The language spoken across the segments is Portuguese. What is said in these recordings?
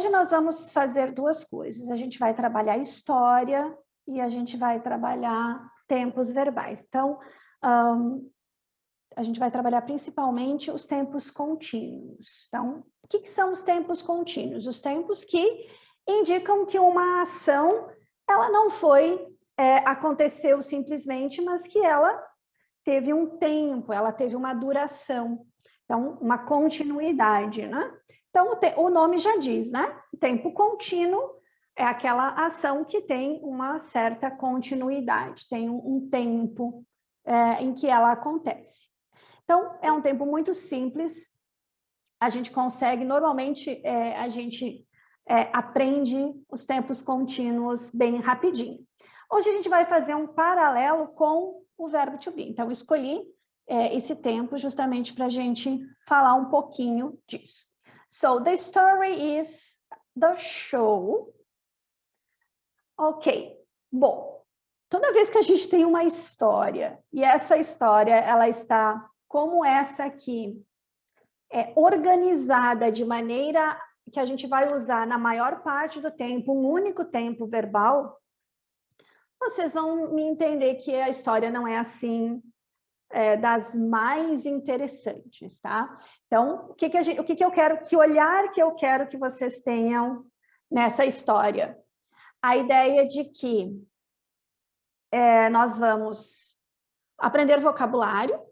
hoje nós vamos fazer duas coisas. A gente vai trabalhar história e a gente vai trabalhar tempos verbais. Então, a gente vai trabalhar principalmente os tempos contínuos. Então, o que são os tempos contínuos? Os tempos que indicam que uma ação, ela não aconteceu simplesmente, mas que ela teve um tempo, ela teve uma duração. Então, uma continuidade, né? Então, o nome já diz, né? Tempo contínuo é aquela ação que tem uma certa continuidade, tem um tempo em que ela acontece. Então, é um tempo muito simples, a gente consegue, normalmente, a gente aprende os tempos contínuos bem rapidinho. Hoje a gente vai fazer um paralelo com o verbo to be. Então, escolhi esse tempo justamente para a gente falar um pouquinho disso. So, the story is the show. Ok, bom, toda vez que a gente tem uma história, e essa história, ela está como essa aqui, organizada de maneira que a gente vai usar na maior parte do tempo, um único tempo verbal, vocês vão me entender que a história não é assim das mais interessantes, tá? Então, o que eu quero, que olhar que eu quero que vocês tenham nessa história? A ideia de que nós vamos aprender vocabulário,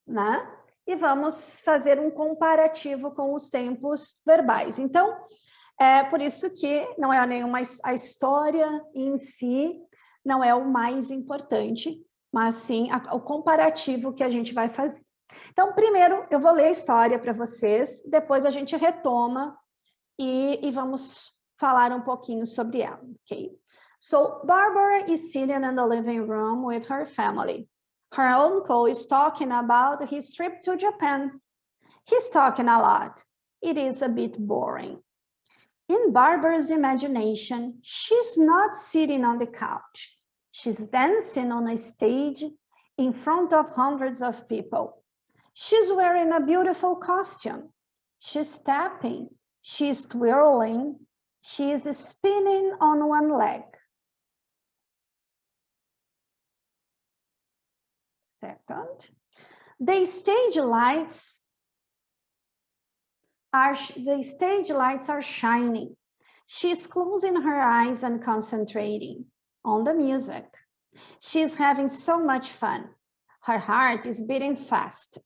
né? E vamos fazer um comparativo com os tempos verbais. Então, é por isso que não é a história em si não é o mais importante, mas sim o comparativo que a gente vai fazer. Então, primeiro, eu vou ler a história para vocês, depois a gente retoma e vamos falar um pouquinho sobre ela, ok? So, Barbara is sitting in the living room with her family. Her uncle is talking about his trip to Japan. He's talking a lot. It is a bit boring. In Barbara's imagination, she's not sitting on the couch. She's dancing on a stage in front of hundreds of people. She's wearing a beautiful costume. She's tapping. She's twirling. She is spinning on one leg. Second, the stage lights are shining. She's closing her eyes and concentrating on the music. She's having so much fun. Her heart is beating fast.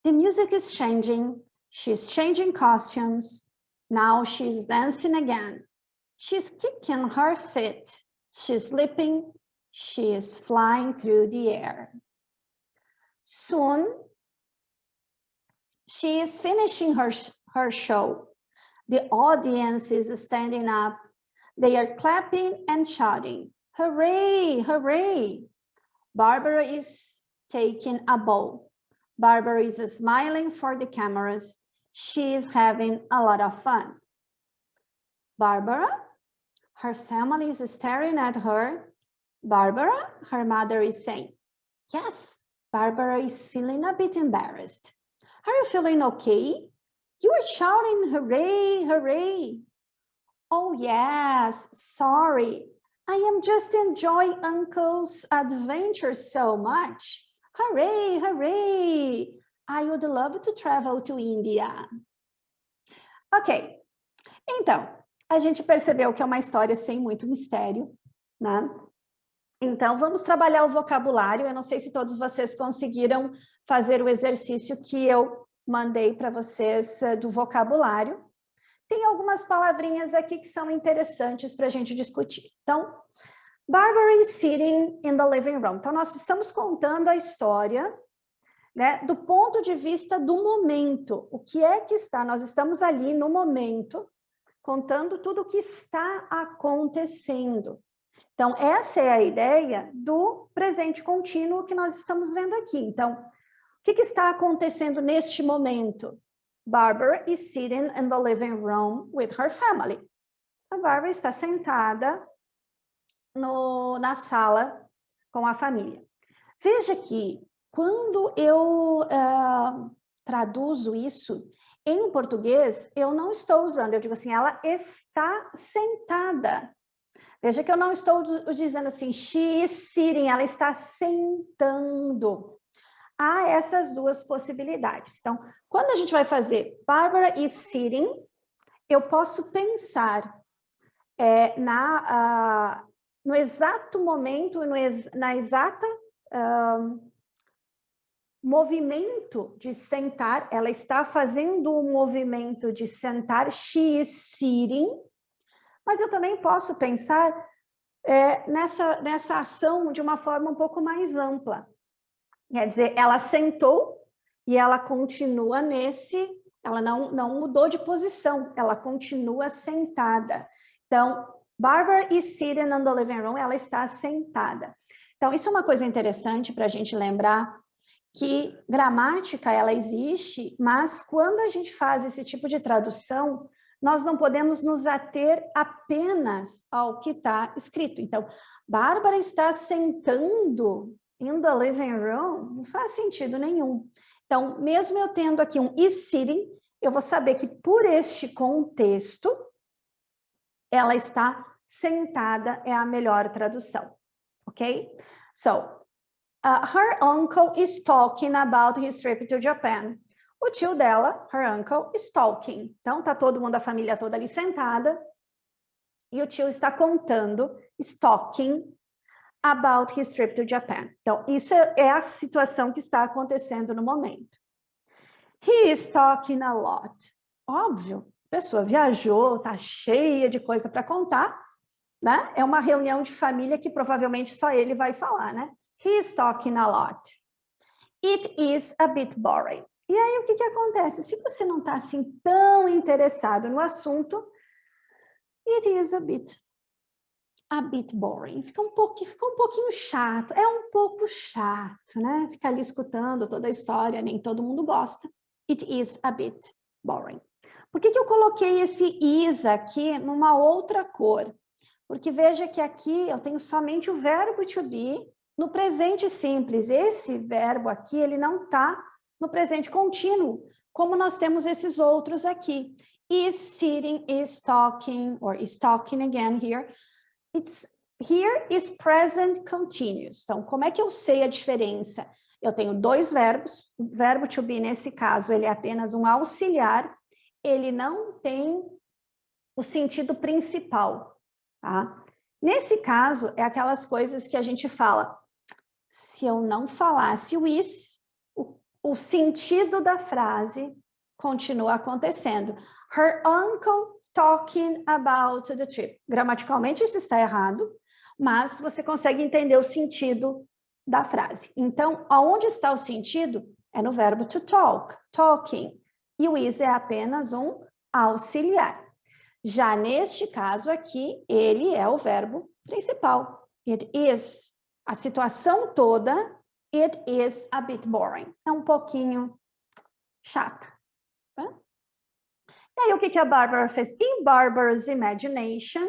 The music is changing. She's changing costumes. Now she's dancing again. She's kicking her feet. She's leaping. She is flying through the air. Soon, she is finishing her show. The audience is standing up. They are clapping and shouting, "Hooray, hooray!" Barbara is taking a bow. Barbara is smiling for the cameras. She is having a lot of fun. Barbara, her family is staring at her. Barbara, her mother is saying, "Yes." Barbara is feeling a bit embarrassed. "Are you feeling okay? You are shouting, 'Hooray, hooray!'" "Oh, yes, sorry. I am just enjoying Uncle's adventure so much. Hooray, hooray! I would love to travel to India." Ok, então, a gente percebeu que é uma história sem muito mistério, né? Então, vamos trabalhar o vocabulário. Eu não sei se todos vocês conseguiram fazer o exercício que eu mandei para vocês do vocabulário. Tem algumas palavrinhas aqui que são interessantes para a gente discutir. Então, Barbara is sitting in the living room. Então, nós estamos contando a história, né, do ponto de vista do momento. O que é que está? Nós estamos ali no momento, contando tudo o que está acontecendo. Então, essa é a ideia do presente contínuo que nós estamos vendo aqui. Então, o que está acontecendo neste momento? Barbara is sitting in the living room with her family. A Barbara está sentada na sala com a família. Veja que, quando eu traduzo isso, Em português, eu não estou usando, eu digo assim, ela está sentada. Veja que eu não estou dizendo assim, she is sitting, ela está sentando. Há essas duas possibilidades. Então, quando a gente vai fazer Barbara is sitting, eu posso pensar no exato momento, na exata movimento de sentar, ela está fazendo um movimento de sentar, she is sitting, mas eu também posso pensar nessa ação de uma forma um pouco mais ampla. Quer dizer, ela sentou e ela continua ela não mudou de posição, ela continua sentada. Então, Barbara is sitting in the living room, ela está sentada. Então, isso é uma coisa interessante para a gente lembrar, que gramática, ela existe, mas quando a gente faz esse tipo de tradução, nós não podemos nos ater apenas ao que está escrito. Então, Bárbara está sentando in the living room, não faz sentido nenhum. Então, mesmo eu tendo aqui um is sitting, eu vou saber que por este contexto, ela está sentada, é a melhor tradução, ok? So, her uncle is talking about his trip to Japan. O tio dela, her uncle, is talking. Então, tá todo mundo, a família toda ali sentada, e o tio está contando, is talking about his trip to Japan. Então, isso é a situação que está acontecendo no momento. He is talking a lot. Óbvio, a pessoa viajou, tá cheia de coisa para contar, né? É uma reunião de família que provavelmente só ele vai falar, né? He is talking a lot. It is a bit boring. E aí, o que acontece? Se você não está assim tão interessado no assunto, it is a bit boring. Fica um pouquinho chato. É um pouco chato, né? Ficar ali escutando toda a história, nem todo mundo gosta. It is a bit boring. Por que eu coloquei esse is aqui numa outra cor? Porque veja que aqui eu tenho somente o verbo to be no presente simples. Esse verbo aqui, ele não está no presente contínuo, como nós temos esses outros aqui. Is sitting, is talking, or is talking again here. Here is present continuous. Então, como é que eu sei a diferença? Eu tenho dois verbos. O verbo to be, nesse caso, ele é apenas um auxiliar. Ele não tem o sentido principal. Tá? Nesse caso, é aquelas coisas que a gente fala, se eu não falasse o is, o sentido da frase continua acontecendo. Her uncle talking about the trip. Gramaticalmente isso está errado, mas você consegue entender o sentido da frase. Então, aonde está o sentido? É no verbo to talk, talking. E o is é apenas um auxiliar. Já neste caso aqui, ele é o verbo principal. It is. A situação toda, it is a bit boring. É um pouquinho chata. Tá? E aí, o que a Barbara fez? In Barbara's imagination,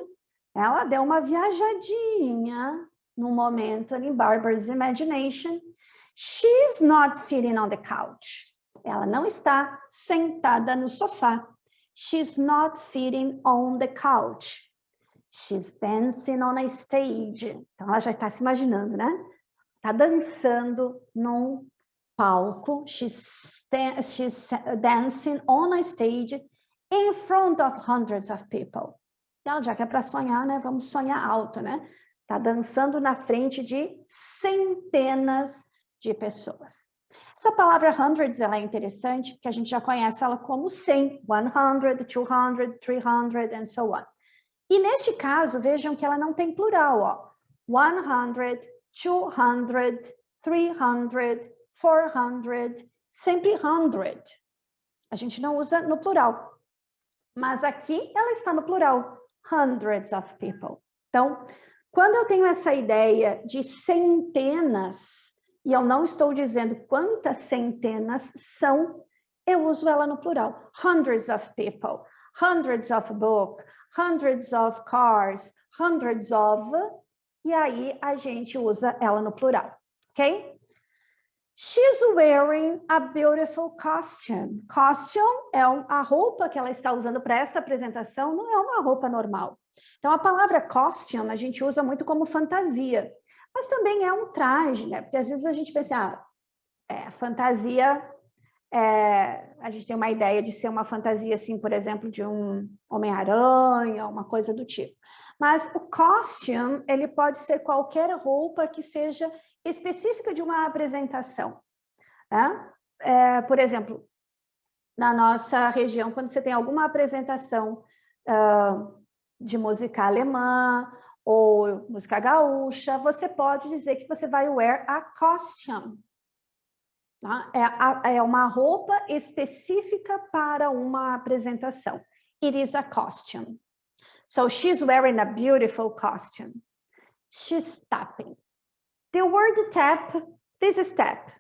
ela deu uma viajadinha no momento, in Barbara's imagination. She's not sitting on the couch. Ela não está sentada no sofá. She's not sitting on the couch. She's dancing on a stage. Então, ela já está se imaginando, né? Está dançando num palco. She's dancing on a stage in front of hundreds of people. Ela já quer para sonhar, né? Vamos sonhar alto, né? Está dançando na frente de centenas de pessoas. Essa palavra hundreds, ela é interessante, porque a gente já conhece ela como 100, 100, 200, 300, and so on. E neste caso, vejam que ela não tem plural, ó. 100, 200, 300, 400, sempre 100. A gente não usa no plural. Mas aqui ela está no plural, hundreds of people. Então, quando eu tenho essa ideia de centenas, e eu não estou dizendo quantas centenas são, eu uso ela no plural. Hundreds of people, hundreds of books, hundreds of cars, hundreds of... E aí a gente usa ela no plural, ok? She's wearing a beautiful costume. Costume é a roupa que ela está usando para essa apresentação, não é uma roupa normal. Então, a palavra costume a gente usa muito como fantasia, mas também é um traje, né? Porque às vezes a gente pensa, fantasia, a gente tem uma ideia de ser uma fantasia, assim, por exemplo, de um Homem-Aranha, uma coisa do tipo. Mas o costume, ele pode ser qualquer roupa que seja específica de uma apresentação, né? Por exemplo, na nossa região, quando você tem alguma apresentação de música alemã ou música gaúcha, você pode dizer que você vai wear a costume. Tá? É uma roupa específica para uma apresentação. It is a costume. So she's wearing a beautiful costume. She's tapping. The word tap, this is tap.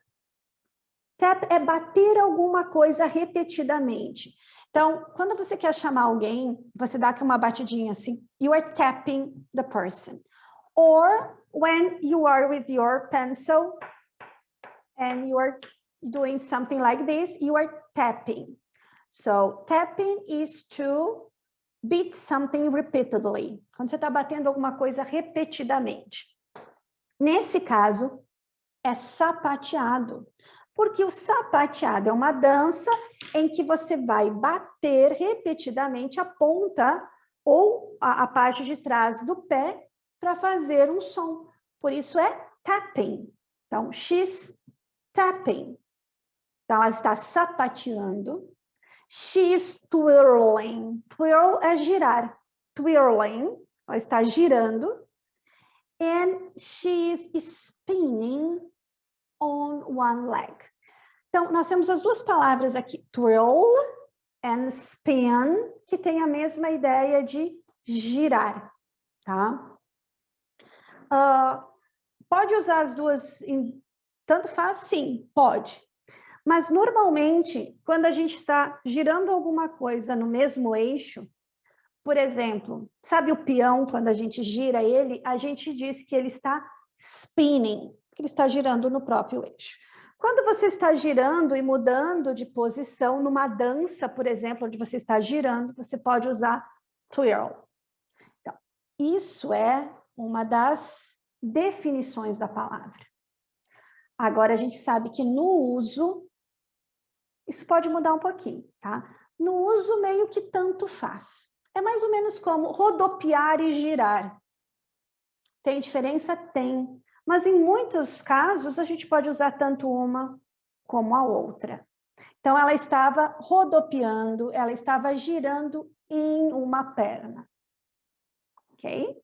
Tap é bater alguma coisa repetidamente. Então, quando você quer chamar alguém, você dá aqui uma batidinha assim. You are tapping the person. Or when you are with your pencil and you are doing something like this, you are tapping. So, tapping is to beat something repeatedly. Quando você está batendo alguma coisa repetidamente. Nesse caso, é sapateado. Porque o sapateado é uma dança em que você vai bater repetidamente a ponta ou a parte de trás do pé para fazer um som. Por isso é tapping. Então, she's tapping. Então, ela está sapateando. She's twirling. Twirl é girar. Twirling, ela está girando. And she's spinning on one leg. Então, nós temos as duas palavras aqui, twirl and spin, que tem a mesma ideia de girar, tá? Pode usar as duas, tanto faz? Sim, pode. Mas, normalmente, quando a gente está girando alguma coisa no mesmo eixo, por exemplo, sabe o peão, quando a gente gira ele, a gente diz que ele está spinning, que ele está girando no próprio eixo. Quando você está girando e mudando de posição numa dança, por exemplo, onde você está girando, você pode usar twirl. Então, isso é uma das definições da palavra. Agora, a gente sabe que no uso, isso pode mudar um pouquinho, tá? No uso, meio que tanto faz. É mais ou menos como rodopiar e girar. Tem diferença? Tem. Mas em muitos casos, a gente pode usar tanto uma como a outra. Então, ela estava rodopiando, ela estava girando em uma perna. Ok?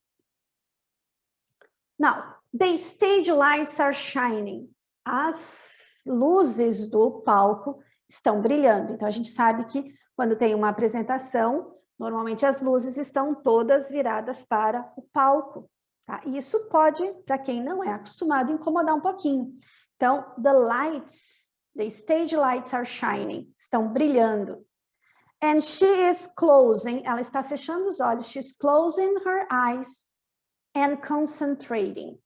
Now, the stage lights are shining. As luzes do palco estão brilhando. Então, a gente sabe que quando tem uma apresentação, normalmente as luzes estão todas viradas para o palco. Tá? E isso pode, para quem não é acostumado, incomodar um pouquinho. Então, the stage lights are shining. Estão brilhando. And she is closing, ela está fechando os olhos. She's closing her eyes and concentrating.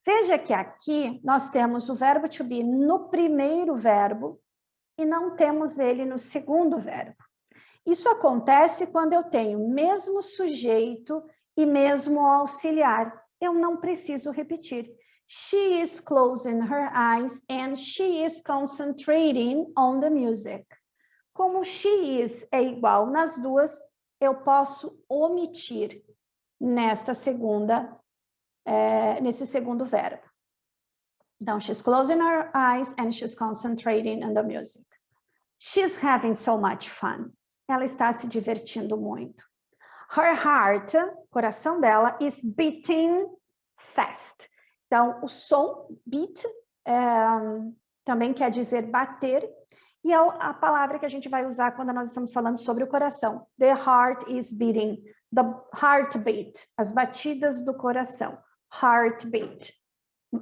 Veja que aqui nós temos o verbo to be no primeiro verbo e não temos ele no segundo verbo. Isso acontece quando eu tenho mesmo sujeito e mesmo auxiliar. Eu não preciso repetir. She is closing her eyes and she is concentrating on the music. Como she is é igual nas duas, eu posso omitir nesse segundo verbo. Então, she's closing her eyes and she's concentrating on the music. She's having so much fun. Ela está se divertindo muito. Her heart, coração dela, is beating fast. Então, o som, beat, também quer dizer bater, e é a palavra que a gente vai usar quando nós estamos falando sobre o coração. The heart is beating. The heartbeat, as batidas do coração. Heartbeat.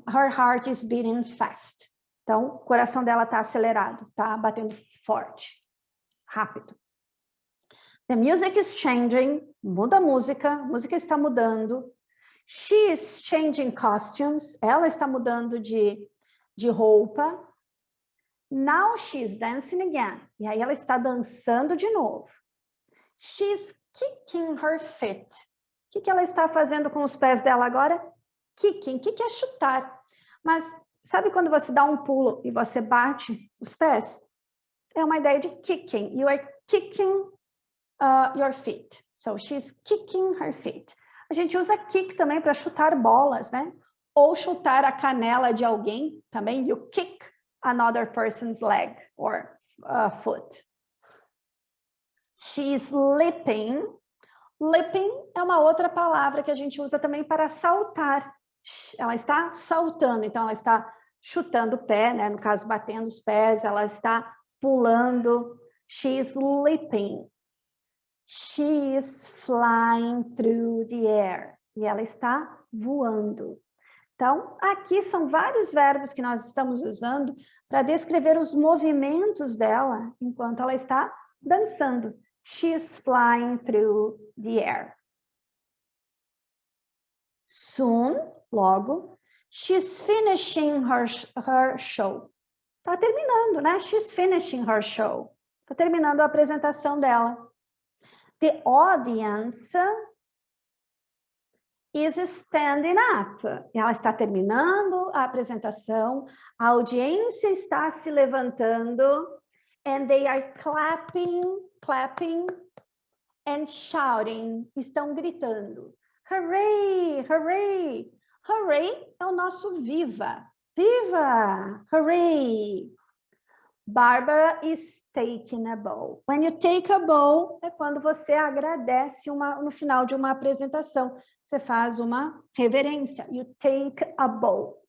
Her heart is beating fast. Então, o coração dela está acelerado, está batendo forte, rápido. The music is changing, muda a música está mudando. She is changing costumes, ela está mudando de de roupa. Now she's dancing again. E aí ela está dançando de novo. She's kicking her feet. O que ela está fazendo com os pés dela agora? Kicking. O que é chutar? Mas sabe quando você dá um pulo e você bate os pés? É uma ideia de kicking. You are kicking your feet. So she's kicking her feet. A gente usa kick também para chutar bolas, né? Ou chutar a canela de alguém também. You kick another person's leg or foot. She's leaping. Leaping é uma outra palavra que a gente usa também para saltar. Ela está saltando, então ela está chutando o pé, né? No caso, batendo os pés, ela está pulando. She's leaping. She is flying through the air. E ela está voando. Então, aqui são vários verbos que nós estamos usando para descrever os movimentos dela enquanto ela está dançando. She is flying through the air. Soon, logo, she's finishing her show. Está terminando, né? She's finishing her show. Está terminando a apresentação dela. The audience is standing up. Ela está terminando a apresentação, a audiência está se levantando, and they are clapping and shouting. Estão gritando. Hooray, hooray. Hooray é o nosso viva. Viva! Hooray! Barbara is taking a bow. When you take a bow, é quando você agradece no final de uma apresentação. Você faz uma reverência. You take a bow.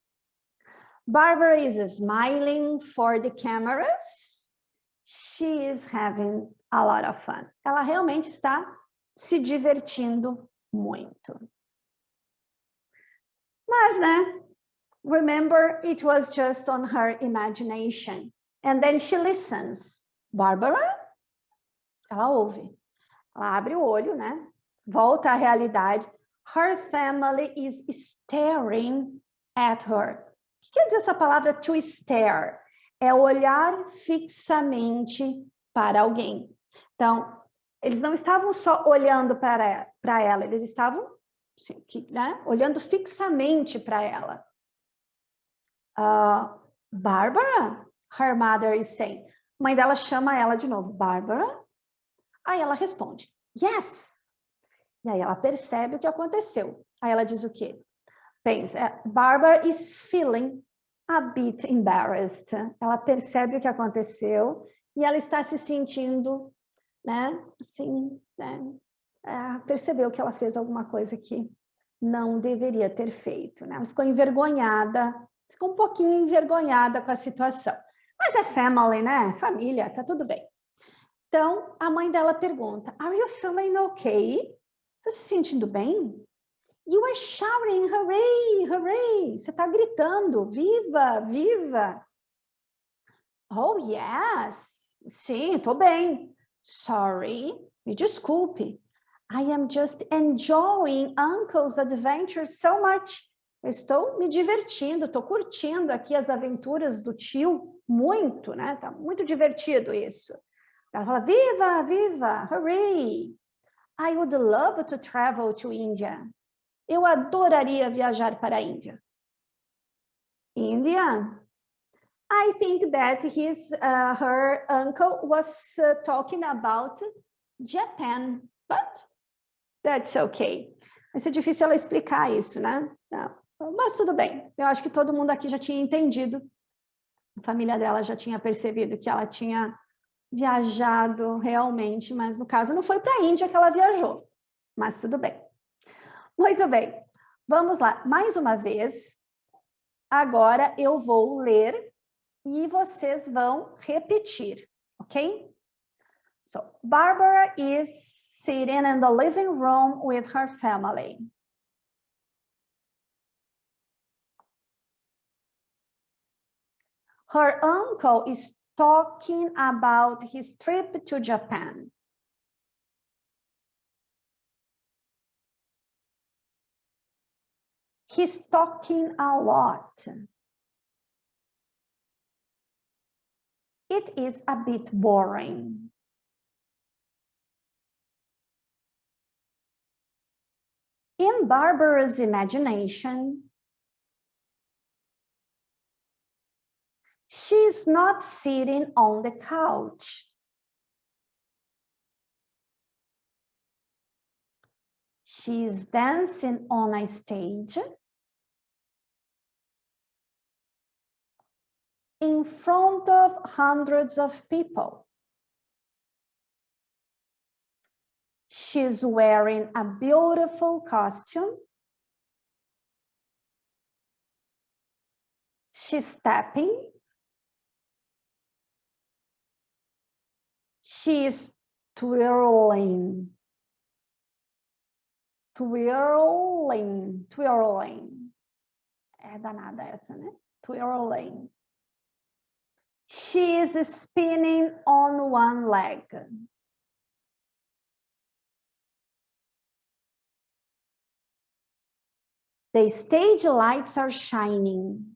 Barbara is smiling for the cameras. She is having a lot of fun. Ela realmente está se divertindo muito. Mas, né? Remember, it was just on her imagination. And then she listens. Barbara? Ela ouve. Ela abre o olho, né? Volta à realidade. Her family is staring at her. O que quer dizer essa palavra to stare? É olhar fixamente para alguém. Então, eles não estavam só olhando para ela, eles estavam, né, olhando fixamente para ela. Barbara? Her mother is saying. A mãe dela chama ela de novo. Barbara? Aí ela responde. Yes. E aí ela percebe o que aconteceu. Aí ela diz o quê? Pensa, Barbara is feeling a bit embarrassed. Ela percebe o que aconteceu e ela está se sentindo, né, assim, né, percebeu que ela fez alguma coisa que não deveria ter feito, né? Ela ficou envergonhada, ficou um pouquinho envergonhada com a situação. Mas é family, né? Família, tá tudo bem. Então, a mãe dela pergunta, Are you feeling okay? Você se sentindo bem? You are shouting, hooray, hooray. Você está gritando, viva, viva. Oh, yes. Sim, estou bem. Sorry, me desculpe. I am just enjoying Uncle's adventure so much. Eu estou me divertindo, estou curtindo aqui as aventuras do tio muito, né? Tá muito divertido isso. Ela fala, viva, viva, hooray. I would love to travel to India. Eu adoraria viajar para a Índia. India? I think that her uncle was talking about Japan, but that's okay. Vai ser difícil ela explicar isso, né? Não, mas tudo bem. Eu acho que todo mundo aqui já tinha entendido. A família dela já tinha percebido que ela tinha viajado realmente, mas no caso não foi para a Índia que ela viajou. Mas tudo bem. Muito bem. Vamos lá. Mais uma vez. Agora eu vou ler e vocês vão repetir, ok? So, Barbara is sitting in the living room with her family. Her uncle is talking about his trip to Japan. He's talking a lot. it is a bit boring. In Barbara's imagination, she's not sitting on the couch. She's dancing on a stage in front of hundreds of people. She's wearing a beautiful costume. She's tapping. She's twirling. Twirling. Twirling. É danada essa, né? Twirling. She is spinning on one leg. The stage lights are shining.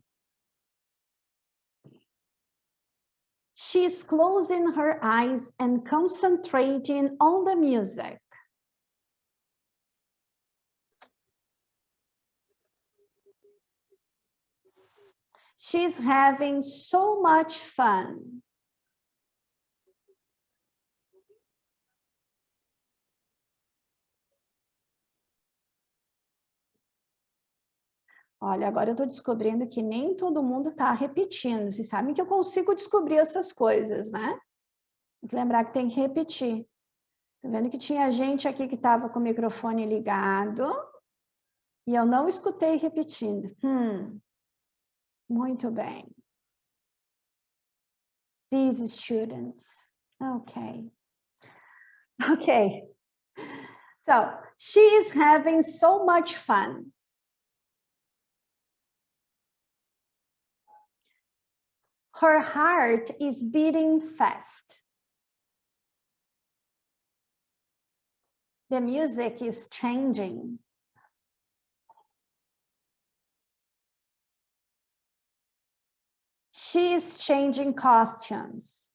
She's closing her eyes and concentrating on the music. She's having so much fun. Olha, agora eu estou descobrindo que nem todo mundo está repetindo. Vocês sabem que eu consigo descobrir essas coisas, né? Tem que lembrar que tem que repetir. Tá vendo que tinha gente aqui que estava com o microfone ligado e eu não escutei repetindo. Muito bem. These students. Okay. Okay. So, she is having so much fun. Her heart is beating fast. The music is changing. She is changing costumes.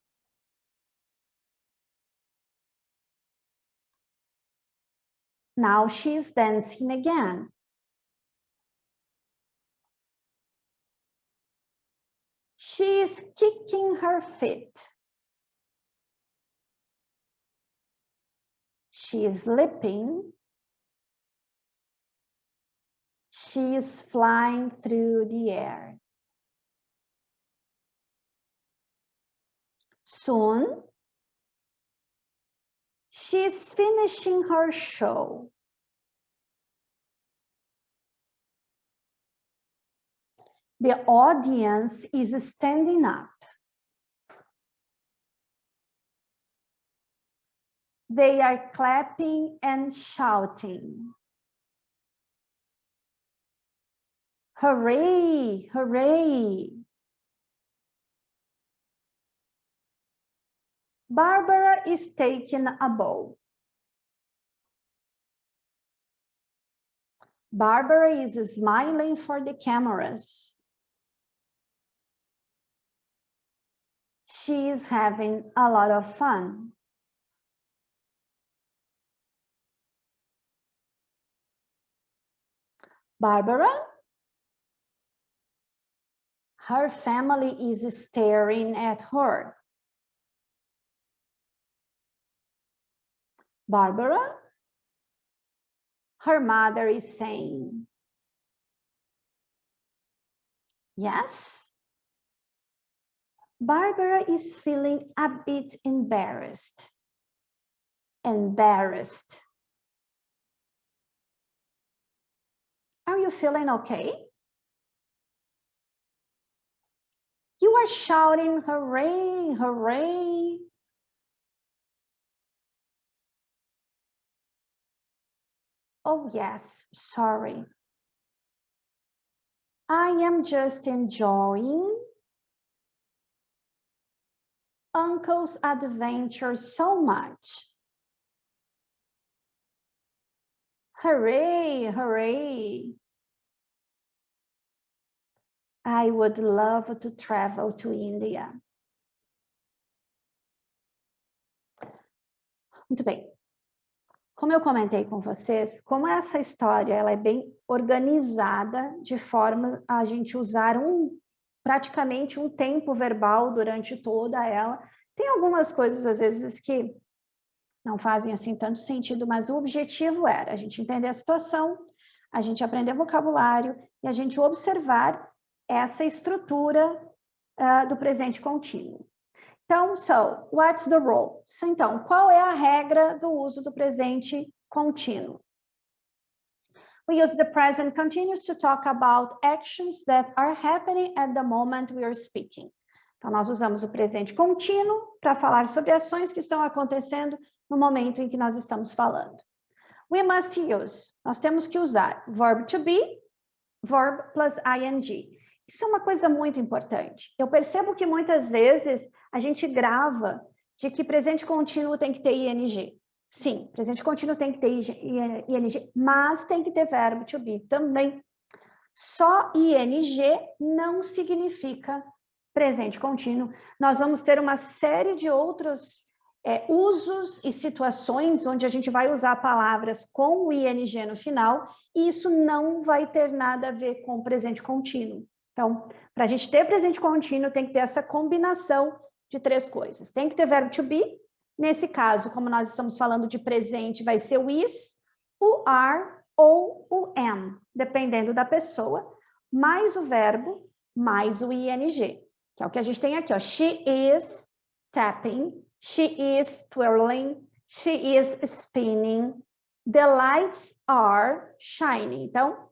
Now she is dancing again. She is kicking her feet. She is leaping. She is flying through the air. Soon, she's finishing her show. The audience is standing up. They are clapping and shouting. Hooray, hooray. Barbara is taking a bow. Barbara is smiling for the cameras. She is having a lot of fun. Barbara? Her family is staring at her. Barbara? Her mother is saying, yes? Barbara is feeling a bit embarrassed. Embarrassed. Are you feeling okay? You are shouting, hooray, hooray. Oh yes, sorry. I am just enjoying Uncle's adventure so much. Hooray, hooray. I would love to travel to India. Muito bem. Como eu comentei com vocês, como essa história ela é bem organizada, de forma a gente usar praticamente um tempo verbal durante toda ela, tem algumas coisas, às vezes, que não fazem assim tanto sentido, mas o objetivo era a gente entender a situação, a gente aprender vocabulário e a gente observar essa estrutura do presente contínuo. Então, what's the rule? Então, qual é a regra do uso do presente contínuo? We use the present continuous to talk about actions that are happening at the moment we are speaking. Então, nós usamos o presente contínuo para falar sobre ações que estão acontecendo no momento em que nós estamos falando. We must use, nós temos que usar verb to be, verb plus ing. Isso é uma coisa muito importante. Eu percebo que muitas vezes a gente grava de que presente contínuo tem que ter ing. Sim, presente contínuo tem que ter ing, mas tem que ter verbo to be também. Só ing não significa presente contínuo. Nós vamos ter uma série de outros usos e situações onde a gente vai usar palavras com o ing no final, e isso não vai ter nada a ver com presente contínuo. Então, para a gente ter presente contínuo, tem que ter essa combinação de 3 coisas. Tem que ter verbo to be. Nesse caso, como nós estamos falando de presente, vai ser o is, o are ou o am, dependendo da pessoa, mais o verbo, mais o ing, que é o que a gente tem aqui, ó. She is tapping, she is twirling, she is spinning, the lights are shining. Então,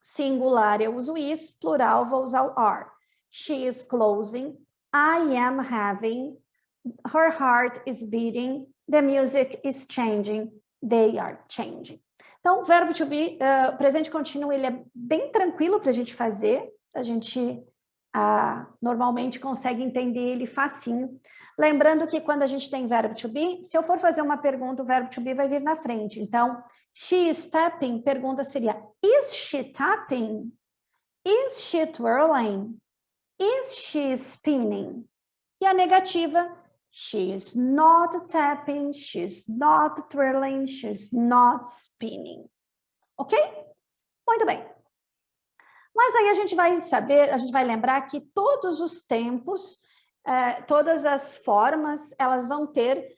singular eu uso is, plural vou usar o are. She is closing, I am having, her heart is beating, the music is changing, they are changing. Então, verbo to be, presente contínuo, ele é bem tranquilo para a gente fazer, a gente normalmente consegue entender ele facinho. Lembrando que quando a gente tem verbo to be, se eu for fazer uma pergunta, o verbo to be vai vir na frente. Então, she is tapping, pergunta seria, is she tapping? Is she twirling? Is she spinning? E a negativa, she is not tapping, she's not twirling, she's not spinning. Ok? Muito bem. Mas aí a gente vai saber, a gente vai lembrar que todos os tempos, todas as formas, elas vão ter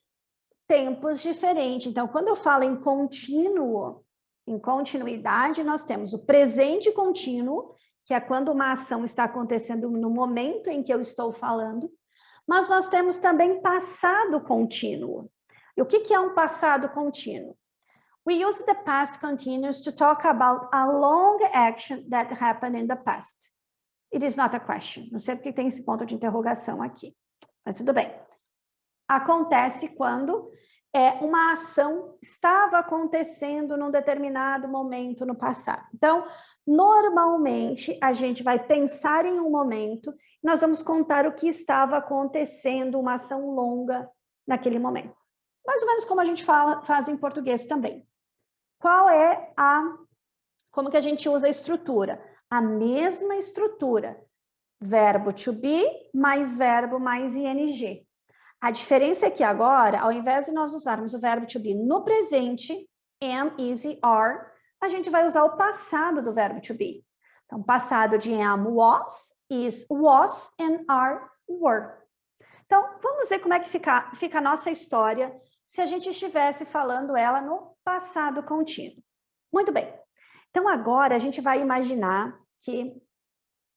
tempos diferentes. Então, quando eu falo em contínuo, em continuidade, nós temos o presente contínuo, que é quando uma ação está acontecendo no momento em que eu estou falando, mas nós temos também passado contínuo. E o que é um passado contínuo? We use the past continuous to talk about a long action that happened in the past. It is not a question. Não sei porque tem esse ponto de interrogação aqui, mas tudo bem. Acontece quando uma ação estava acontecendo num determinado momento no passado. Então, normalmente, a gente vai pensar em um momento, nós vamos contar o que estava acontecendo, uma ação longa naquele momento. Mais ou menos como a gente faz em português também. Como que a gente usa a estrutura? A mesma estrutura. Verbo to be, mais verbo, mais ing. A diferença é que agora, ao invés de nós usarmos o verbo to be no presente, am, is e are, a gente vai usar o passado do verbo to be. Então, passado de am, was, is, was, and are, were. Então, vamos ver como é que fica a nossa história se a gente estivesse falando ela no passado contínuo. Muito bem. Então, agora a gente vai imaginar que,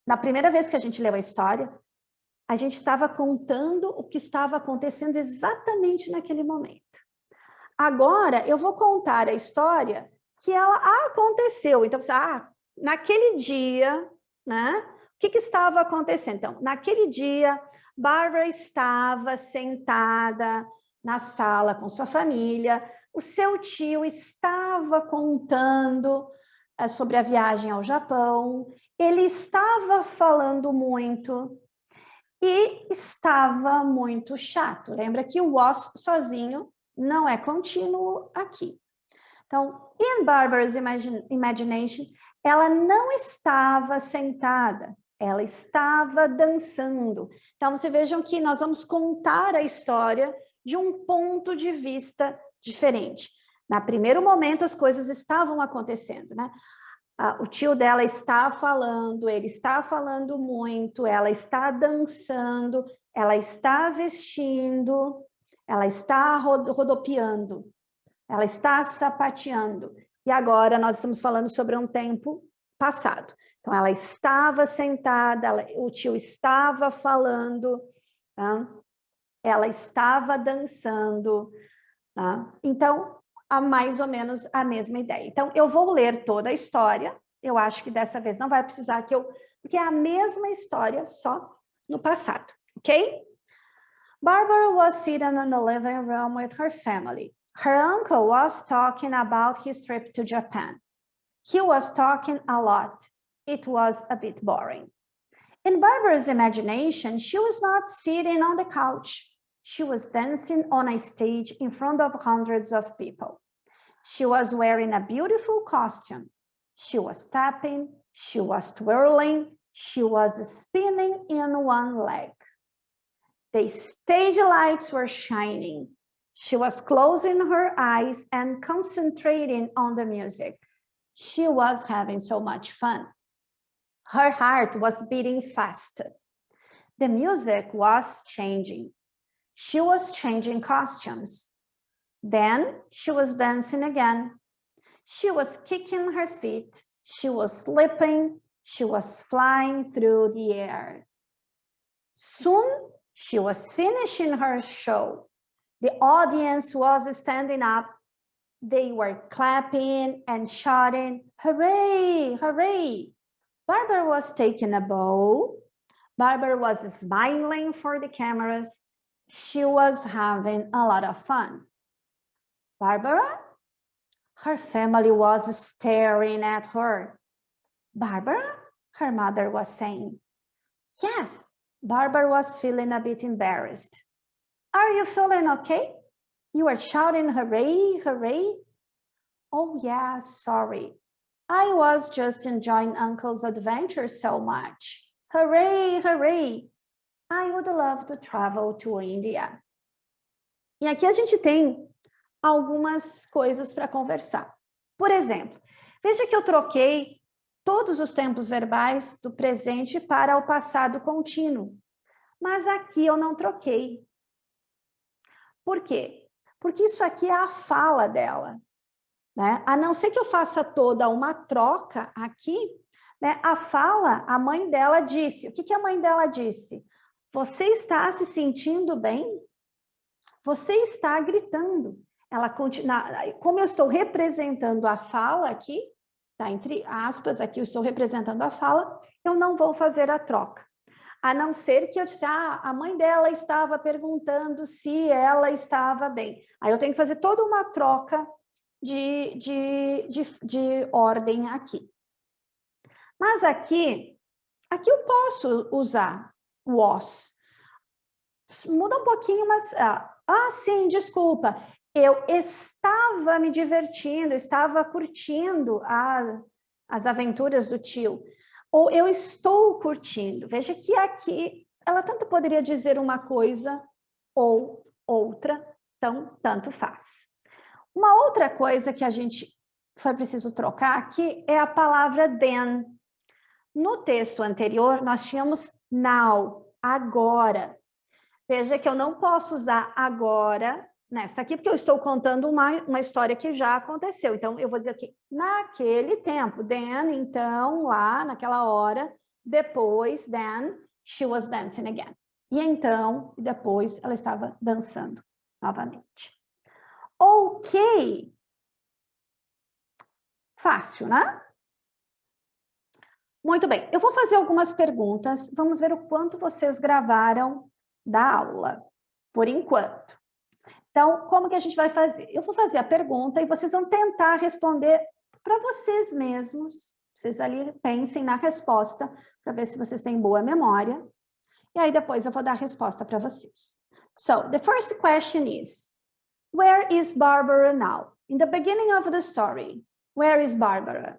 na primeira vez que a gente leu a história, a gente estava contando o que estava acontecendo exatamente naquele momento. Agora, eu vou contar a história que ela aconteceu. Então, naquele dia, né? O que estava acontecendo? Então, naquele dia, Barbara estava sentada na sala com sua família, o seu tio estava contando sobre a viagem ao Japão, ele estava falando muito e estava muito chato. Lembra que o was sozinho não é contínuo aqui. Então, in Barbara's imagination, ela não estava sentada, ela estava dançando. Então, vocês vejam que nós vamos contar a história de um ponto de vista diferente. No primeiro momento, as coisas estavam acontecendo, né? O tio dela está falando, ele está falando muito, ela está dançando, ela está vestindo, ela está rodopiando, ela está sapateando. E agora nós estamos falando sobre um tempo passado. Então, ela estava sentada, o tio estava falando, tá? Ela estava dançando. Tá? Então, há mais ou menos a mesma ideia. Então, eu vou ler toda a história. Eu acho que dessa vez não vai precisar que eu... Porque é a mesma história, só no passado, ok? Barbara was sitting in the living room with her family. Her uncle was talking about his trip to Japan. He was talking a lot. It was a bit boring. In Barbara's imagination, she was not sitting on the couch. She was dancing on a stage in front of hundreds of people. She was wearing a beautiful costume. She was tapping, she was twirling, she was spinning in one leg. The stage lights were shining. She was closing her eyes and concentrating on the music. She was having so much fun. Her heart was beating fast. The music was changing. She was changing costumes. Then she was dancing again. She was kicking her feet. She was slipping. She was flying through the air. Soon she was finishing her show. The audience was standing up. They were clapping and shouting, "Hooray, hooray!" Barbara was taking a bow. Barbara was smiling for the cameras. She was having a lot of fun. Barbara? Her family was staring at her. Barbara? Her mother was saying. Yes, Barbara was feeling a bit embarrassed. Are you feeling okay? You are shouting hooray, hooray? Oh yeah, sorry. I was just enjoying Uncle's adventure so much. Hooray, hooray! I would love to travel to India. E aqui a gente tem algumas coisas para conversar. Por exemplo, veja que eu troquei todos os tempos verbais do presente para o passado contínuo. Mas aqui eu não troquei. Por quê? Porque isso aqui é a fala dela. Né? A não ser que eu faça toda uma troca aqui, né? A fala, a mãe dela disse. O que, que a mãe dela disse? Você está se sentindo bem? Você está gritando. Ela continua, como eu estou representando a fala aqui, tá? Entre aspas, aqui eu estou representando a fala, eu não vou fazer a troca. A não ser que eu disse, a mãe dela estava perguntando se ela estava bem. Aí eu tenho que fazer toda uma troca de ordem aqui. Mas aqui eu posso usar was. Muda um pouquinho, mas... sim, desculpa. Eu estava me divertindo, estava curtindo as aventuras do tio. Ou eu estou curtindo. Veja que aqui ela tanto poderia dizer uma coisa ou outra, então tanto faz. Uma outra coisa que a gente foi preciso trocar aqui é a palavra then. No texto anterior, nós tínhamos now, agora. Veja que eu não posso usar agora nessa aqui, porque eu estou contando uma história que já aconteceu. Então, eu vou dizer aqui, naquele tempo. Then, então, lá, naquela hora. Depois, then, she was dancing again. E então, depois, ela estava dançando novamente. Ok. Fácil, né? Muito bem. Eu vou fazer algumas perguntas. Vamos ver o quanto vocês gravaram da aula, por enquanto. Então, como que a gente vai fazer? Eu vou fazer a pergunta e vocês vão tentar responder para vocês mesmos. Vocês ali pensem na resposta para ver se vocês têm boa memória. E aí depois eu vou dar a resposta para vocês. So, the first question is, where is Barbara now? In the beginning of the story, where is Barbara?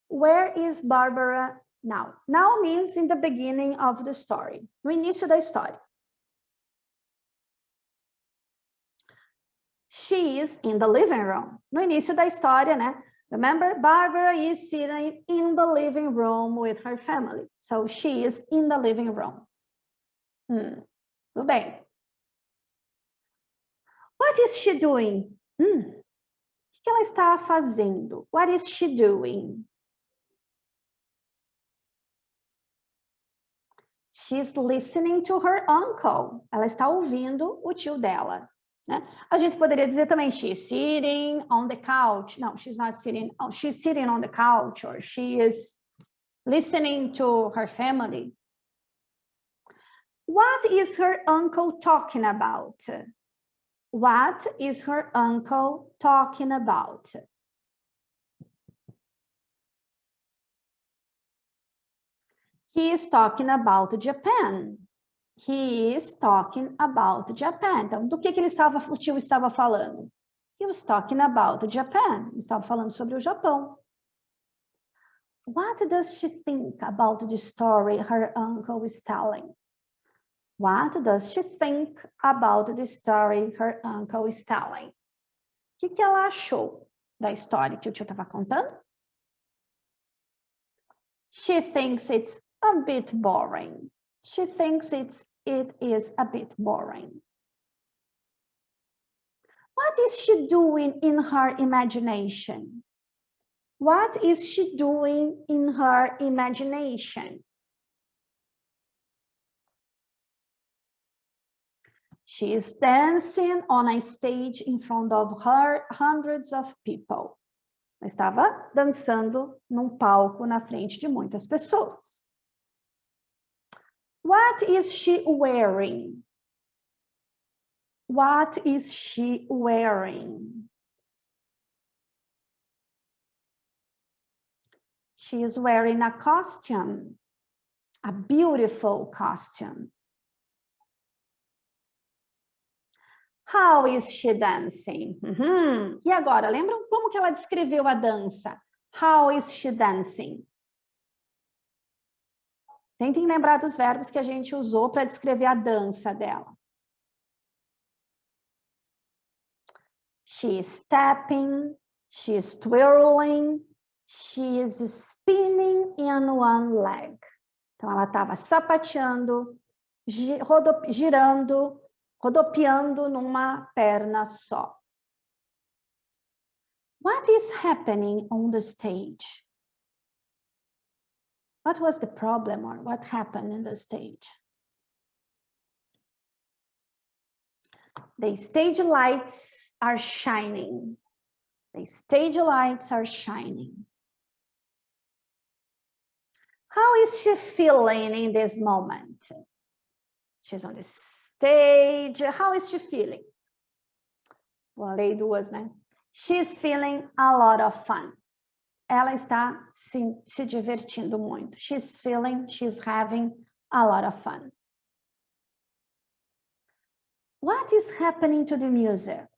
Where is Barbara now? Now means in the beginning of the story. No início da história. She is in the living room. No início da história, né? Remember, Barbara is sitting in the living room with her family. So she is in the living room. Tudo bem. What is she doing? O que ela está fazendo? What is she doing? She's listening to her uncle. Ela está ouvindo o tio dela. Né? A gente poderia dizer também, she's sitting on the couch. No, she's not sitting. Oh, she's sitting on the couch, or she is listening to her family. What is her uncle talking about? What is her uncle talking about? He is talking about Japan. He is talking about Japan. Então, do que o tio estava falando? He was talking about Japan. Ele estava falando sobre o Japão. What does she think about the story her uncle is telling? What does she think about the story her uncle is telling? O que ela achou da história que o tio estava contando? She thinks it's a bit boring. She thinks it is a bit boring. What is she doing in her imagination? What is she doing in her imagination? She is dancing on a stage in front of her hundreds of people. Ela estava dançando num palco na frente de muitas pessoas. What is she wearing? What is she wearing? She is wearing a costume, a beautiful costume. How is she dancing? E agora, lembram como que ela descreveu a dança? How is she dancing? Tentem lembrar dos verbos que a gente usou para descrever a dança dela. She is stepping, she is twirling, she is spinning in one leg. Então, ela estava sapateando, girando, rodopiando numa perna só. What is happening on the stage? What was the problem, or what happened in the stage? The stage lights are shining. The stage lights are shining. How is she feeling in this moment? She's on the stage. How is she feeling? Falei duas, né? She's feeling a lot of fun. Ela está se divertindo muito. She's having a lot of fun. What is happening to the music?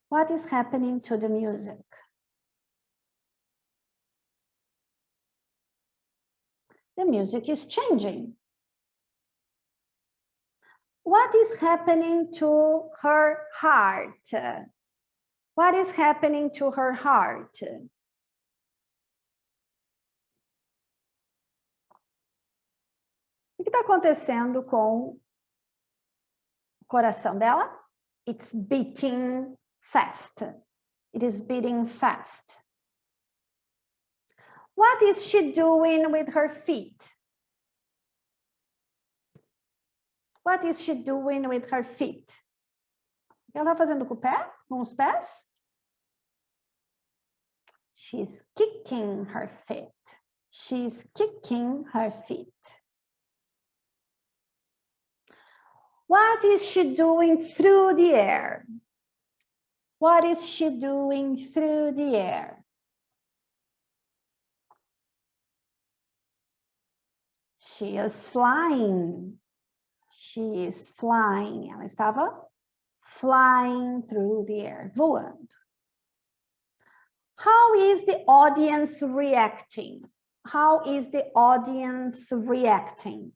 What is happening to the music? The music is changing. What is happening to her heart? What is happening to her heart? O que está acontecendo com o coração dela? It's beating fast. It is beating fast. What is she doing with her feet? What is she doing with her feet? O que ela está fazendo com o pé? Com os pés? She's kicking her feet. She's kicking her feet. What is she doing through the air? What is she doing through the air? She is flying. She is flying. Ela estava flying through the air, voando. How is the audience reacting? How is the audience reacting?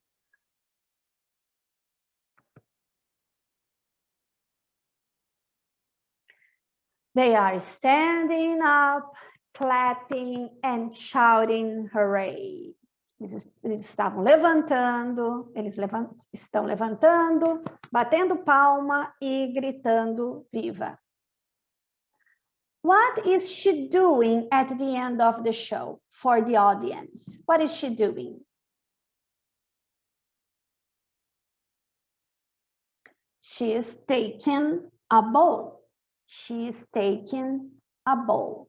They are standing up, clapping and shouting hooray. Eles estavam levantando, estão levantando, batendo palma e gritando viva. What is she doing at the end of the show for the audience? What is she doing? She is taking a bow. She is taking a bow.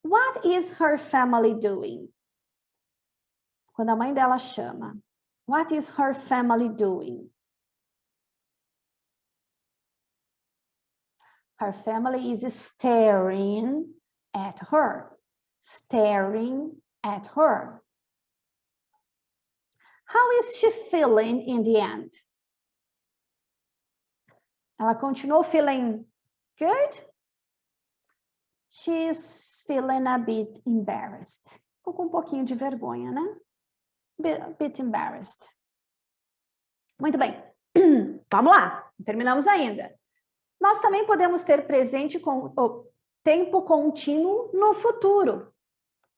What is her family doing? Quando a mãe dela chama. What is her family doing? Her family is staring at her. Staring at her. How is she feeling in the end? Ela continuou feeling good? She's feeling a bit embarrassed. Ficou com um pouquinho de vergonha, né? A bit embarrassed. Muito bem. Vamos lá. Não terminamos ainda. Nós também podemos ter presente com o tempo contínuo no futuro.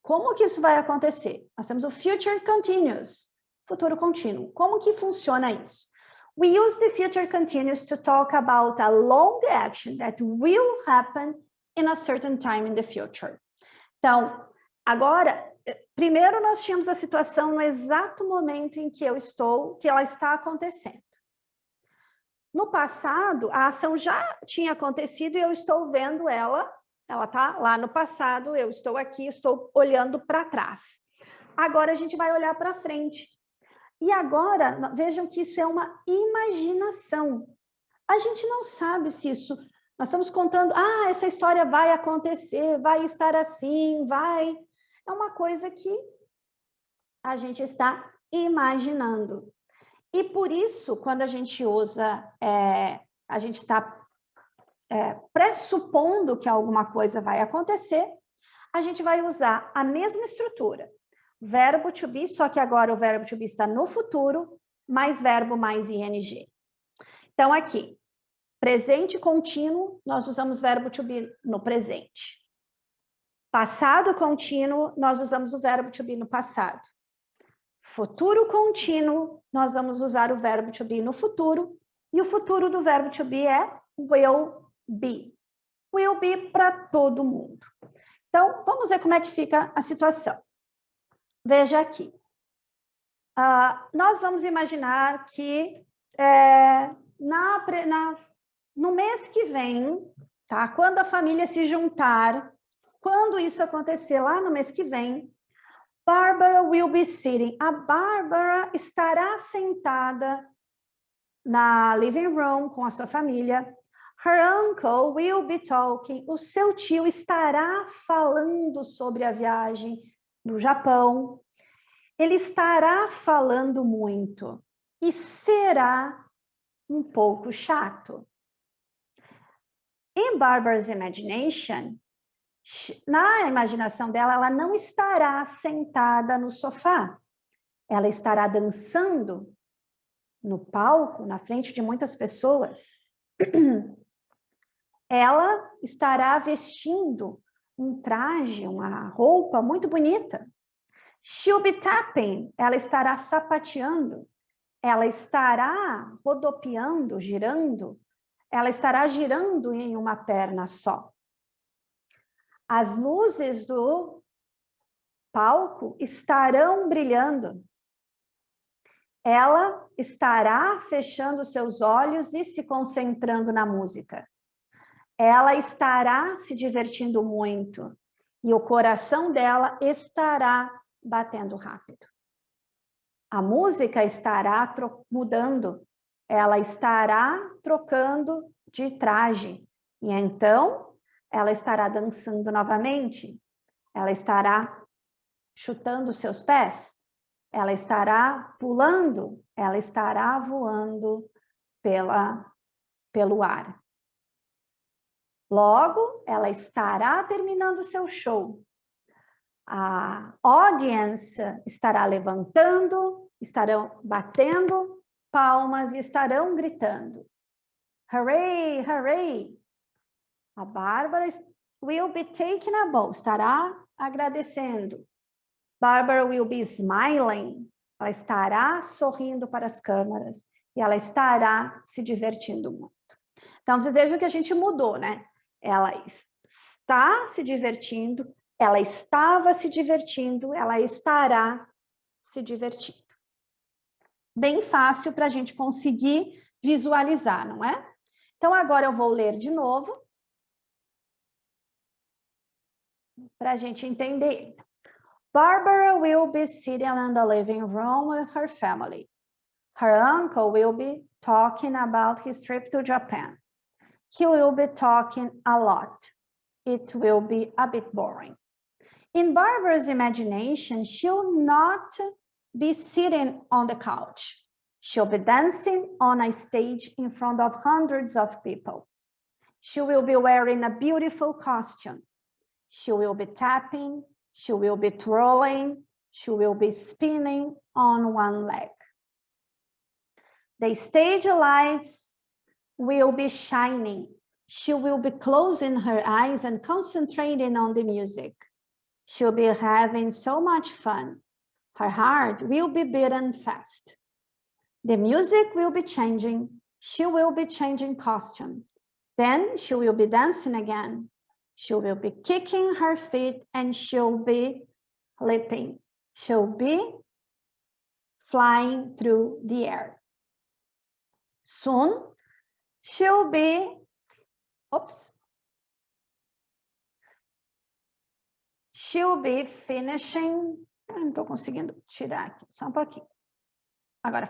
Como que isso vai acontecer? Nós temos o future continuous, futuro contínuo. Como que funciona isso? We use the future continuous to talk about a long action that will happen in a certain time in the future. Então, agora, primeiro nós tínhamos a situação no exato momento em que ela está acontecendo. No passado, a ação já tinha acontecido e eu estou vendo ela está lá no passado, eu estou aqui, estou olhando para trás. Agora a gente vai olhar para frente. E agora, vejam que isso é uma imaginação. A gente não sabe se isso... Nós estamos contando, essa história vai acontecer, vai estar assim, vai... É uma coisa que a gente está imaginando. E por isso, quando a gente usa, a gente está pressupondo que alguma coisa vai acontecer, a gente vai usar a mesma estrutura. Verbo to be, só que agora o verbo to be está no futuro, mais verbo mais ing. Então, aqui, presente contínuo, nós usamos verbo to be no presente. Passado contínuo, nós usamos o verbo to be no passado. Futuro contínuo, nós vamos usar o verbo to be no futuro, e o futuro do verbo to be é will be. Will be para todo mundo. Então, vamos ver como é que fica a situação. Veja aqui. Nós vamos imaginar que no mês que vem, tá? Quando a família se juntar, quando isso acontecer lá no mês que vem, Barbara will be sitting. A Bárbara estará sentada na living room com a sua família. Her uncle will be talking. O seu tio estará falando sobre a viagem do Japão. Ele estará falando muito e será um pouco chato. In Barbara's imagination, na imaginação dela, ela não estará sentada no sofá. Ela estará dançando no palco, na frente de muitas pessoas. Ela estará vestindo um traje, uma roupa muito bonita. She'll be tapping, ela estará sapateando. Ela estará rodopiando, girando. Ela estará girando em uma perna só. As luzes do palco estarão brilhando. Ela estará fechando seus olhos e se concentrando na música. Ela estará se divertindo muito e o coração dela estará batendo rápido. A música estará mudando. Ela estará trocando de traje. E então, ela estará dançando novamente. Ela estará chutando seus pés. Ela estará pulando. Ela estará voando pelo ar. Logo, ela estará terminando seu show. A audience estará levantando, estarão batendo palmas e estarão gritando. Hooray, hooray. A Bárbara will be taking a bow. Estará agradecendo. Barbara will be smiling. Ela estará sorrindo para as câmeras. E ela estará se divertindo muito. Então, vocês vejam que a gente mudou, né? Ela está se divertindo, ela estava se divertindo, ela estará se divertindo. Bem fácil para a gente conseguir visualizar, não é? Então, agora eu vou ler de novo, para a gente entender. Barbara will be sitting in the living room with her family. Her uncle will be talking about his trip to Japan. He will be talking a lot. It will be a bit boring. In Barbara's imagination, she'll not be sitting on the couch. She'll be dancing on a stage in front of hundreds of people. She will be wearing a beautiful costume. She will be tapping, she will be twirling, she will be spinning on one leg. The stage lights will be shining. She will be closing her eyes and concentrating on the music. She'll be having so much fun. Her heart will be beating fast. The music will be changing. She will be changing costume. Then she will be dancing again. She will be kicking her feet and she'll be leaping. She'll be flying through the air. Soon, she'll be, she'll be finishing, não estou conseguindo tirar aqui, só um pouquinho. Agora,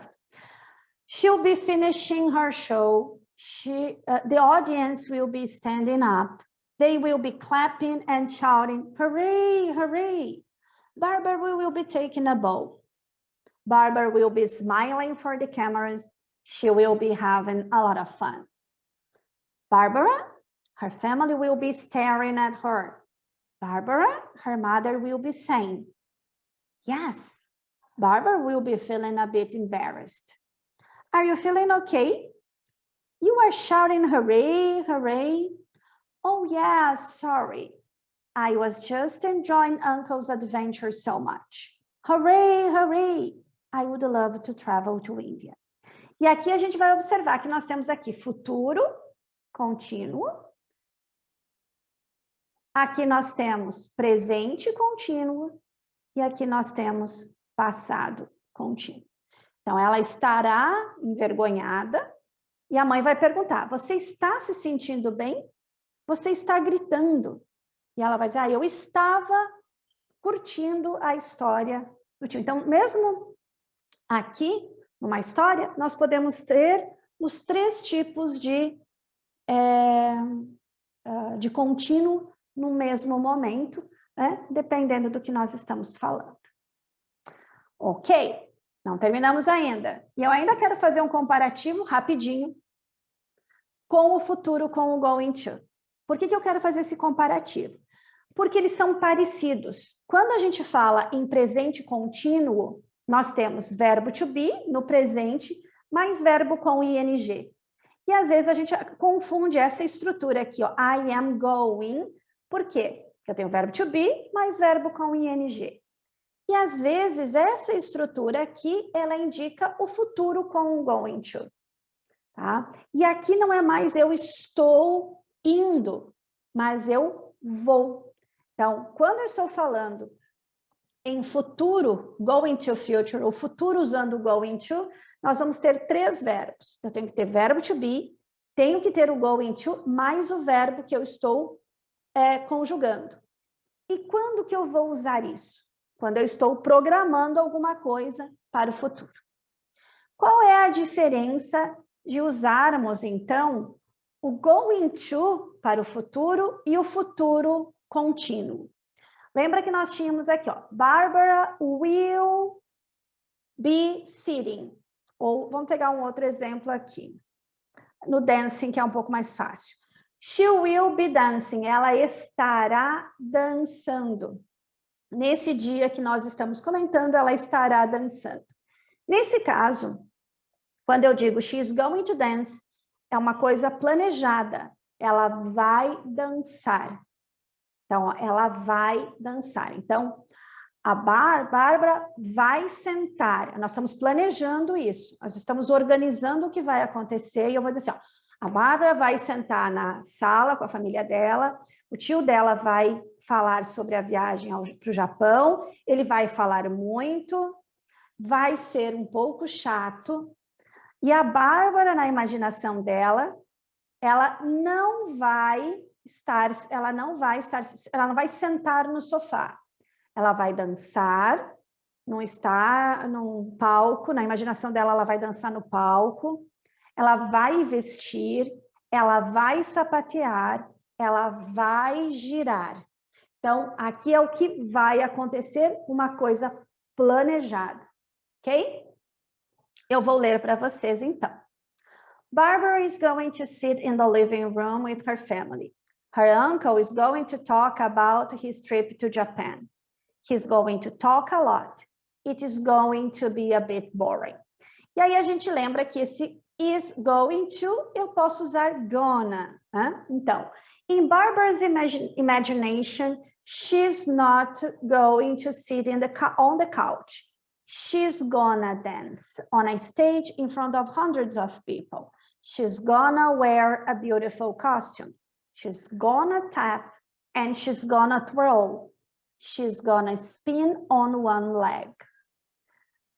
she'll be finishing her show. The audience will be standing up. They will be clapping and shouting, hooray, hooray. Barbara will be taking a bow. Barbara will be smiling for the cameras. She will be having a lot of fun. Barbara, her family will be staring at her. Barbara, her mother will be saying, yes. Barbara will be feeling a bit embarrassed. Are you feeling okay? You are shouting hooray, hooray. Oh yeah, sorry. I was just enjoying Uncle's adventure so much. Hooray, hooray. I would love to travel to India. E aqui a gente vai observar que nós temos aqui futuro contínuo. Aqui nós temos presente contínuo. E aqui nós temos passado contínuo. Então, ela estará envergonhada. E a mãe vai perguntar, você está se sentindo bem? Você está gritando. E ela vai dizer, eu estava curtindo a história do tio. Então, mesmo aqui, numa história, nós podemos ter os três tipos de contínuo no mesmo momento, né? Dependendo do que nós estamos falando. Ok, não terminamos ainda. E eu ainda quero fazer um comparativo rapidinho com o futuro, com o going to. Por que eu quero fazer esse comparativo? Porque eles são parecidos. Quando a gente fala em presente contínuo, nós temos verbo to be no presente, mais verbo com ing. E às vezes a gente confunde essa estrutura aqui, ó, I am going. Por quê? Porque eu tenho verbo to be mais verbo com ing. E às vezes essa estrutura aqui, ela indica o futuro com o going to. Tá? E aqui não é mais eu estou indo, mas eu vou. Então, quando eu estou falando em futuro, going to future, ou futuro usando going to, nós vamos ter três verbos. Eu tenho que ter verbo to be, tenho que ter o going to, mais o verbo que eu estou conjugando. E quando que eu vou usar isso? Quando eu estou programando alguma coisa para o futuro. Qual é a diferença de usarmos, então, o going to para o futuro e o futuro contínuo? Lembra que nós tínhamos aqui, ó, Barbara will be sitting. Ou vamos pegar um outro exemplo aqui. No dancing, que é um pouco mais fácil. She will be dancing. Ela estará dançando. Nesse dia que nós estamos comentando, ela estará dançando. Nesse caso, quando eu digo she is going to dance, é uma coisa planejada. Ela vai dançar. Então, ela vai dançar. Então, a Bárbara vai sentar. Nós estamos planejando isso. Nós estamos organizando o que vai acontecer. E eu vou dizer assim, ó, a Bárbara vai sentar na sala com a família dela. O tio dela vai falar sobre a viagem para o Japão. Ele vai falar muito. Vai ser um pouco chato. E a Bárbara, na imaginação dela, ela não vai sentar no sofá. Ela vai dançar, não está num palco, na imaginação dela ela vai dançar no palco, ela vai vestir, ela vai sapatear, ela vai girar. Então, aqui é o que vai acontecer, uma coisa planejada, ok? Eu vou ler para vocês, então. Barbara is going to sit in the living room with her family. Her uncle is going to talk about his trip to Japan. He's going to talk a lot. It is going to be a bit boring. E aí a gente lembra que esse is going to, eu posso usar gonna. Né? Então, in Barbara's imagination, she's not going to sit on the couch. She's gonna dance on a stage in front of hundreds of people. She's gonna wear a beautiful costume. She's gonna tap and she's gonna twirl. She's gonna spin on one leg.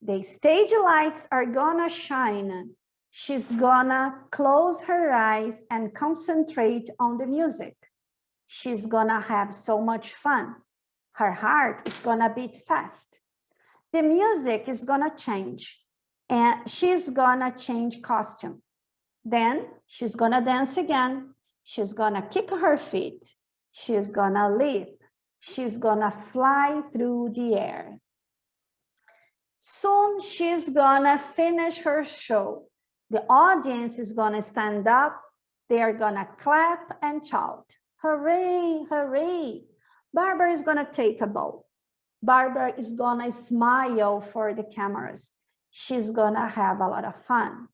The stage lights are gonna shine. She's gonna close her eyes and concentrate on the music. She's gonna have so much fun. Her heart is gonna beat fast. The music is gonna change and she's gonna change costume. Then she's gonna dance again. She's gonna kick her feet. She's gonna leap. She's gonna fly through the air. Soon she's gonna finish her show. The audience is gonna stand up. They're gonna clap and shout. Hooray, hooray. Barbara is gonna take a bow. Barbara is gonna smile for the cameras. She's gonna have a lot of fun.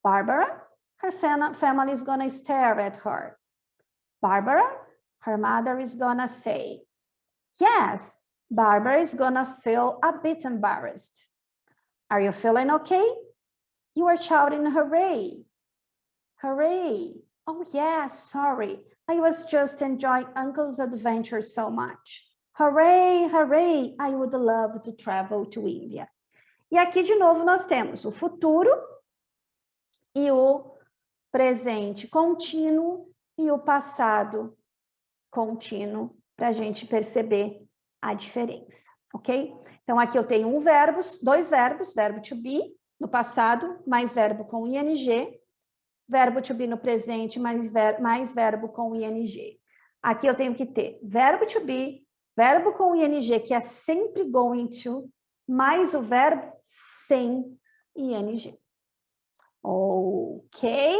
Barbara, her family is gonna stare at her. Barbara, her mother is gonna say, yes, Barbara is gonna feel a bit embarrassed. Are you feeling okay? You are shouting hooray. Hooray. Oh yeah, sorry. I was just enjoying Uncle's adventure so much. Hooray, hooray. I would love to travel to India. E aqui de novo nós temos o futuro e o presente contínuo e o passado contínuo para a gente perceber a diferença, ok? Então, aqui eu tenho dois verbos, verbo to be no passado, mais verbo com ing, verbo to be no presente, mais verbo com ing. Aqui eu tenho que ter verbo to be, verbo com ing, que é sempre going to, mais o verbo sem ing. Ok?